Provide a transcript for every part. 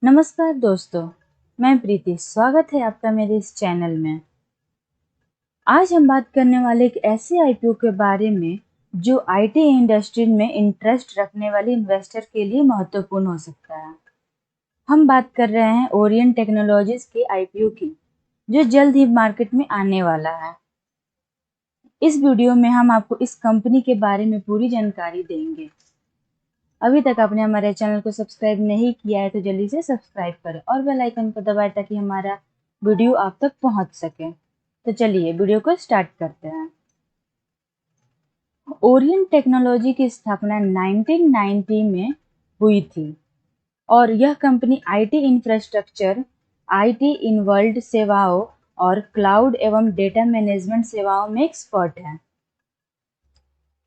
नमस्कार दोस्तों, मैं प्रीति। स्वागत है आपका मेरे इस चैनल में। आज हम बात करने वाले एक ऐसे आईपीओ के बारे में जो आईटी इंडस्ट्री में इंटरेस्ट रखने वाले इन्वेस्टर के लिए महत्वपूर्ण हो सकता है। हम बात कर रहे हैं ओरिएंट टेक्नोलॉजीज के आईपीओ की, जो जल्द ही मार्केट में आने वाला है। इस वीडियो में हम आपको इस कंपनी के बारे में पूरी जानकारी देंगे। अभी तक आपने हमारे चैनल को सब्सक्राइब नहीं किया है तो जल्दी से सब्सक्राइब करें और बेल आइकन को दबाएं ताकि हमारा वीडियो आप तक पहुंच सके। तो चलिए वीडियो को स्टार्ट करते हैं। ओरिएंट टेक्नोलॉजी की स्थापना 1990 में हुई थी और यह company IT infrastructure, IT in world सेवाओं और क्लाउड एवं डेटा मैनेजमेंट सेवाओं में एक्सपर्ट है।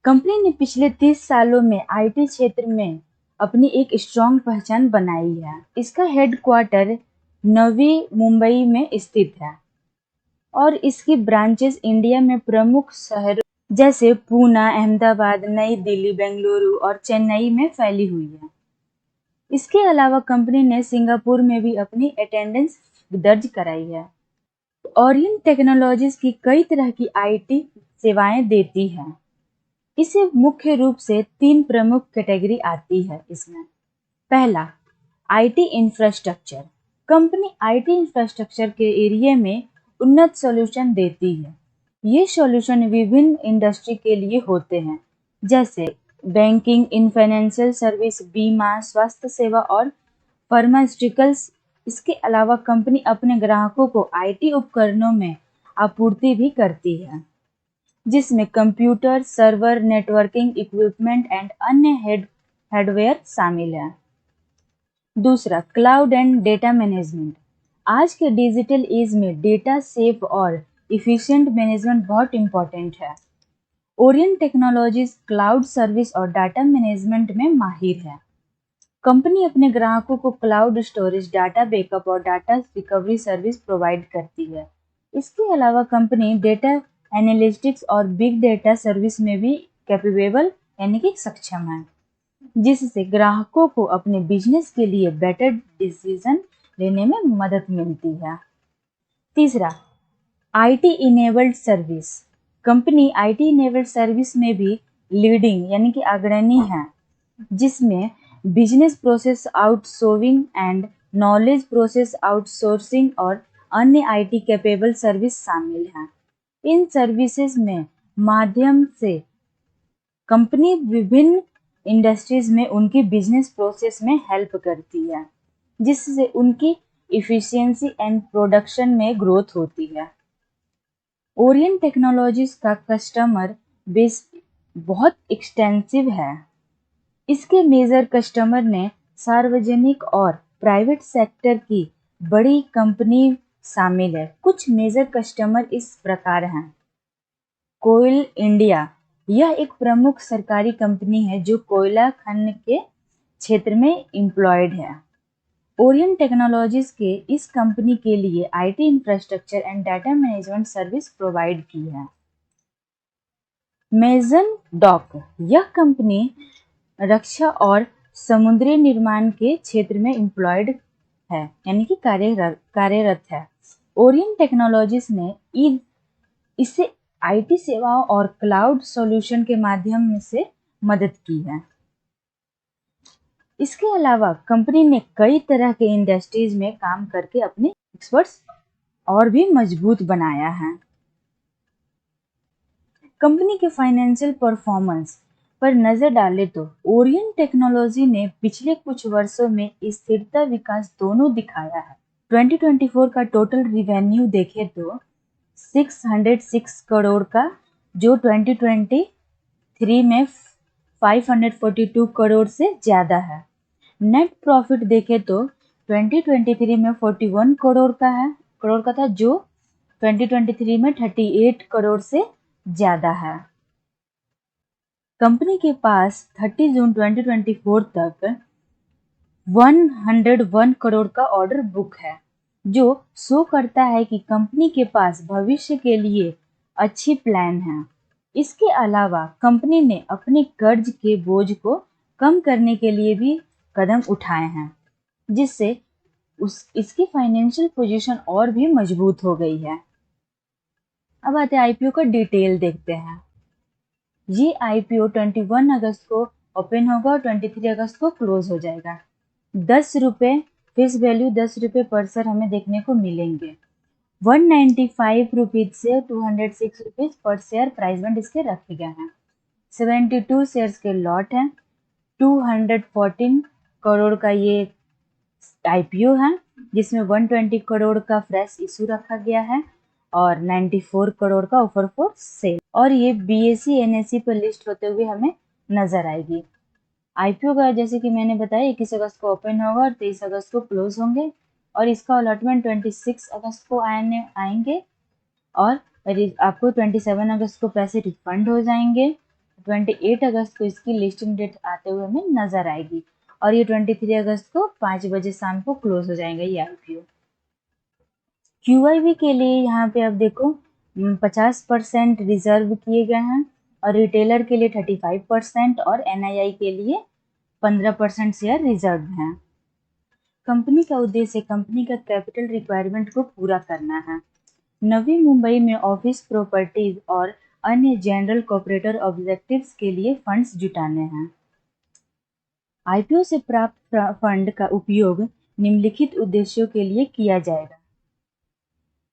कंपनी ने पिछले 30 सालों में आईटी क्षेत्र में अपनी एक स्ट्रॉन्ग पहचान बनाई है। इसका हेडक्वार्टर नवी मुंबई में स्थित है और इसकी ब्रांचेस इंडिया में प्रमुख शहरों जैसे पूना, अहमदाबाद, नई दिल्ली, बेंगलुरु और चेन्नई में फैली हुई है। इसके अलावा कंपनी ने सिंगापुर में भी अपनी अटेंडेंस दर्ज कराई है। ओरिएंट टेक्नोलॉजीज की कई तरह की आईटी सेवाएं देती है। इसे मुख्य रूप से 3 प्रमुख कैटेगरी आती है इसमें। पहला, IT infrastructure. Company IT infrastructure के एरिया में उन्नत सॉल्यूशन देती है। ये सॉल्यूशन विभिन्न इंडस्ट्री के लिए होते हैं, जैसे बैंकिंग, इन फाइनेंशियल सर्विस, बीमा, स्वास्थ्य सेवा और फार्मास्यूटिकल्स। इसके अलावा कंपनी अपने ग्राहकों को आईटी उपकरणों में आपूर्ति भी करती है, जिसमें computer, server, networking equipment and अन्य हार्डवेयर शामिल है। दूसरा, क्लाउड एंड डेटा मैनेजमेंट। आज के डिजिटल एज में डेटा सेफ और इफिशिएंट मैनेजमेंट बहुत इंपॉर्टेंट है। ओरिएंट टेक्नोलॉजीज क्लाउड सर्विस और डाटा मैनेजमेंट में माहिर है। कंपनी अपने ग्राहकों को क्लाउड स्टोरेज, डाटा बैकअप और डाटा रिकवरी सर्विस प्रोवाइड करती है। इसके अलावा कंपनी डेटा एनालिटिक्स और बिग डेटा सर्विस में भी कैपेबल यानी कि सक्षम है, जिससे ग्राहकों को अपने बिजनेस के लिए बेटर डिसीजन लेने में मदद मिलती है। तीसरा, IT enabled service. Company IT enabled service में भी लीडिंग यानी कि अग्रणी है, जिसमें business process outsourcing and knowledge process outsourcing और अन्य आईटी कैपेबल सर्विस शामिल हैं। इन सर्विसेज में माध्यम से कंपनी विभिन्न इंडस्ट्रीज में उनकी बिजनेस प्रोसेस में हेल्प करती है, जिससे उनकी इफिशियंसी एंड प्रोडक्शन में ग्रोथ होती है। ओरिएंट टेक्नोलॉजीज का कस्टमर बेस बहुत एक्सटेंसिव है। इसके मेजर कस्टमर ने सार्वजनिक और प्राइवेट सेक्टर की बड़ी कंपनी शामिल है। कुछ मेजर कस्टमर इस प्रकार हैं। कोल इंडिया, यह एक प्रमुख सरकारी कंपनी है जो कोयला खनन के क्षेत्र में एम्प्लॉयड है। ओरिएंट टेक्नोलॉजीज के इस कंपनी के लिए IT infrastructure and data management service provide की है। मेजन डॉक, यह कंपनी रक्षा और समुद्री निर्माण के क्षेत्र में एम्प्लॉयड है यानी कि कार्यरत है। ओरिएंट टेक्नोलॉजीज ने इसे आईटी सेवाओं और क्लाउड सॉल्यूशन के माध्यम से मदद की है। इसके अलावा कंपनी ने कई तरह के इंडस्ट्रीज में काम करके अपने एक्सपर्ट्स और भी मजबूत बनाया है। कंपनी के फाइनेंशियल परफॉर्मेंस पर नजर डालें तो ओरिएंट टेक्नोलॉजी ने पिछले कुछ वर्षों में स्थिरता विकास दोनों दिखाया है। 2024 का टोटल रिवेन्यू देखें तो 606 करोड़ का, जो 2023 में 542 करोड़ से ज्यादा है। नेट प्रॉफिट देखें तो 2023 में 41 करोड़ का था, जो 2023 में 38 करोड़ से ज्यादा है। कंपनी के पास 30 जून 2024 तक 101 करोड़ का ऑर्डर बुक है, जो शो करता है कि कंपनी के पास भविष्य के लिए अच्छी प्लान है। इसके अलावा कंपनी ने अपने कर्ज के बोझ को कम करने के लिए भी कदम उठाए हैं, जिससे इसकी फाइनेंशियल पोजीशन और भी मजबूत हो गई है। अब आते हैं आईपीओ का डिटेल देखते हैं। ये आईपीओ 21 अगस्त को ओपन होगा और 23 अगस्त को क्लोज हो जाएगा। 10 रुपये फेस वैल्यू 10 रुपये पर शेयर हमें देखने को मिलेंगे। 195 रुपीज से 206 rupees per share price band इसके रखे गए हैं। 72 शेयर्स के लॉट हैं। 214 करोड़ का ये आईपीओ है, जिसमें 120 करोड़ का फ्रेश इशू रखा गया है और 94 करोड़ का ऑफर फॉर सेल, और ये बीएसई एनएसई पर लिस्ट होते हुए हमें नजर आएगी। आईपीओ का जैसे कि मैंने बताया 21 अगस्त को ओपन होगा और 23 अगस्त को क्लोज होंगे, और इसका अलॉटमेंट 26 अगस्त को आएंगे और आपको 27 अगस्त को पैसे रिफंड हो जाएंगे। 28 अगस्त को इसकी लिस्टिंग डेट आते हुए हमें नजर आएगी, और ये 23 अगस्त को 5 बजे शाम को क्लोज हो जाएगा ये आईपीओ। क्यूआईबी के लिए यहाँ पे आप देखो 50% रिजर्व किए गए हैं, और रिटेलर के लिए 35% और एनआईआई के लिए 15% शेयर रिजर्व हैं। कंपनी का उद्देश्य कंपनी का कैपिटल रिक्वायरमेंट को पूरा करना है। नवी मुंबई में ऑफिस प्रॉपर्टीज और अन्य जनरल कॉर्पोरेटर ऑब्जेक्टिव्स के लिए फंड्स जुटाने हैं। आईपीओ से प्राप्त फंड का उपयोग निम्नलिखित उद्देश्यों के लिए किया जाएगा।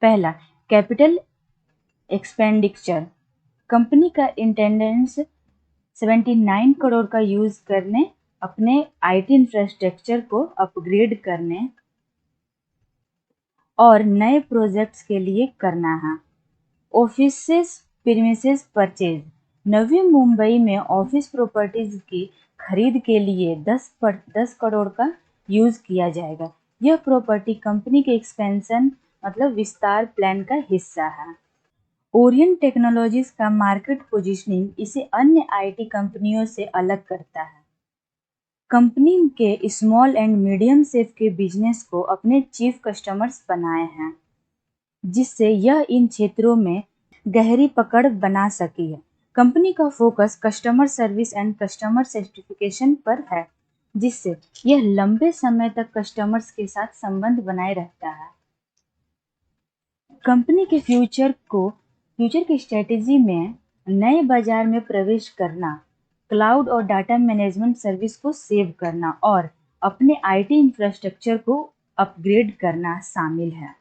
पहला, कैपिटल एक्सपेंडिचर। कंपनी का इंटेंडेंस 79 करोड़ का यूज करने, अपने आईटी इंफ्रास्ट्रक्चर को अपग्रेड करने और नए प्रोजेक्ट्स के लिए करना है। Offices premises purchase. Navi Mumbai में ऑफिस प्रॉपर्टीज की खरीद के लिए 10 करोड़ का यूज किया जाएगा। यह प्रॉपर्टी कंपनी के एक्सपेंशन मतलब विस्तार प्लान का हिस्सा है। ओरियंट टेक्नोलॉजीज का मार्केट पोजीशनिंग इसे अन्य आईटी कंपनियों से अलग करता है। कंपनी के स्मॉल एंड मीडियम सेफ के बिजनेस को अपने चीफ कस्टमर्स बनाए हैं, जिससे यह इन क्षेत्रों में गहरी पकड़ बना सकी है। कंपनी का focus customer service and customer satisfaction पर है, जिससे यह लंबे समय तक कस्टमर्स के साथ संबंध बनाए रहता है। कंपनी के फ्यूचर की स्ट्रेटेजी में नए बाजार में प्रवेश करना, क्लाउड और डाटा मैनेजमेंट सर्विस को सेव करना और अपने आईटी इंफ्रास्ट्रक्चर को अपग्रेड करना शामिल है।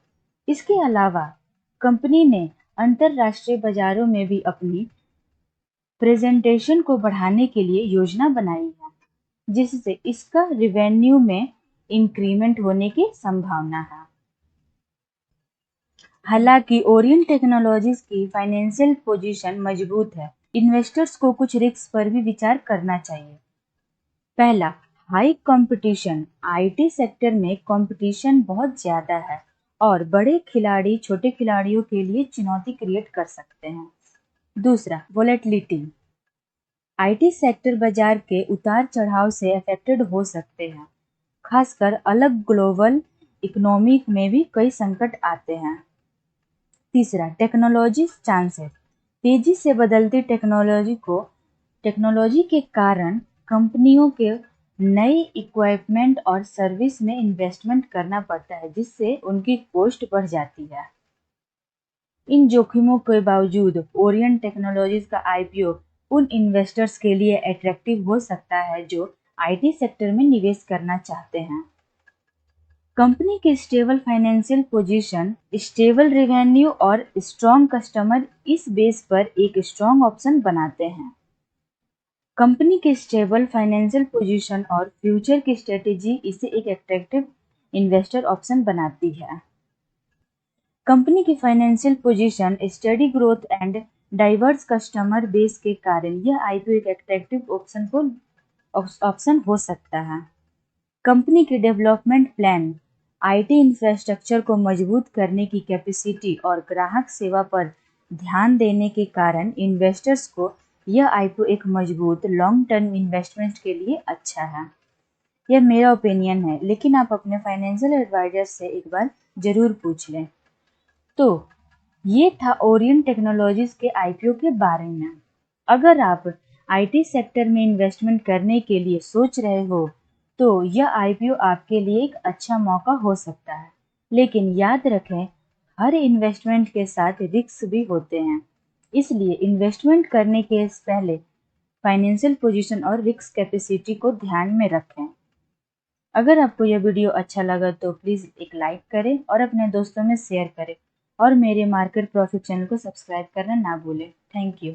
इसके अलावा कंपनी ने अंतरराष्ट्रीय बाजारों में भी अपनी प्रेजेंटेशन को बढ़ाने के लिए योजना बनाई है, जिससे इसका रेवेन्यू में इंक्रीमेंट होने की संभावना है। हालांकि ओरियंट टेक्नोलॉजीज की फाइनेंशियल पोजीशन मजबूत है, इन्वेस्टर्स को कुछ रिस्क पर भी विचार करना चाहिए। पहला, हाई कंपटीशन। आईटी सेक्टर में कंपटीशन बहुत ज्यादा है और बड़े खिलाड़ी छोटे खिलाड़ियों के लिए चुनौती क्रिएट कर सकते हैं। दूसरा, वोलेटिलिटी। आईटी सेक्टर बाजार के उतार चढ़ाव से अफेक्टेड हो सकते हैं, खासकर अलग ग्लोबल इकोनॉमी में भी कई संकट आते हैं। तीसरा, टेक्नोलॉजी चांसेस। तेजी से बदलती टेक्नोलॉजी के कारण कंपनियों के नए इक्विपमेंट और सर्विस में इन्वेस्टमेंट करना पड़ता है, जिससे उनकी कॉस्ट बढ़ जाती है। इन जोखिमों के बावजूद ओरियंट टेक्नोलॉजीज का आईपीओ उन इन्वेस्टर्स के लिए अट्रैक्टिव हो सकता है जो आईटी सेक्टर में निवेश करना चाहते हैं। कंपनी की stable financial position, stable revenue और स्ट्रॉन्ग कस्टमर इस बेस पर एक स्ट्रॉन्ग ऑप्शन बनाते हैं। कंपनी की स्टेबल फाइनेंशियल पोजीशन और फ्यूचर की स्ट्रेटेजी इसे एक अट्रैक्टिव इन्वेस्टर ऑप्शन बनाती है। कंपनी की financial position, study growth and diverse customer base के कारण यह आईपीओ एक अट्रैक्टिव ऑप्शन हो सकता है। कंपनी की डेवलपमेंट प्लान, आईटी इंफ्रास्ट्रक्चर को मजबूत करने की कैपेसिटी और ग्राहक सेवा पर ध्यान देने के कारण इन्वेस्टर्स को यह आईपीओ एक मजबूत लॉन्ग टर्म इन्वेस्टमेंट के लिए अच्छा है। यह मेरा ओपिनियन है, लेकिन आप अपने फाइनेंशियल एडवाइजर से एक बार जरूर पूछ लें। तो ये था ओरियंट टेक्नोलॉजीज के आईपीओ के बारे में। अगर आप आईटी सेक्टर में इन्वेस्टमेंट करने के लिए सोच रहे हो तो यह आईपीओ आपके लिए एक अच्छा मौका हो सकता है। लेकिन याद रखें, हर इन्वेस्टमेंट के साथ रिस्क भी होते हैं, इसलिए इन्वेस्टमेंट करने के पहले फाइनेंशियल पोजीशन और रिस्क कैपेसिटी को ध्यान में रखें। अगर आपको यह वीडियो अच्छा लगा तो प्लीज़ एक लाइक करें और अपने दोस्तों में शेयर करें और मेरे मार्केट प्रॉफिट चैनल को सब्सक्राइब करना ना भूलें। Thank you.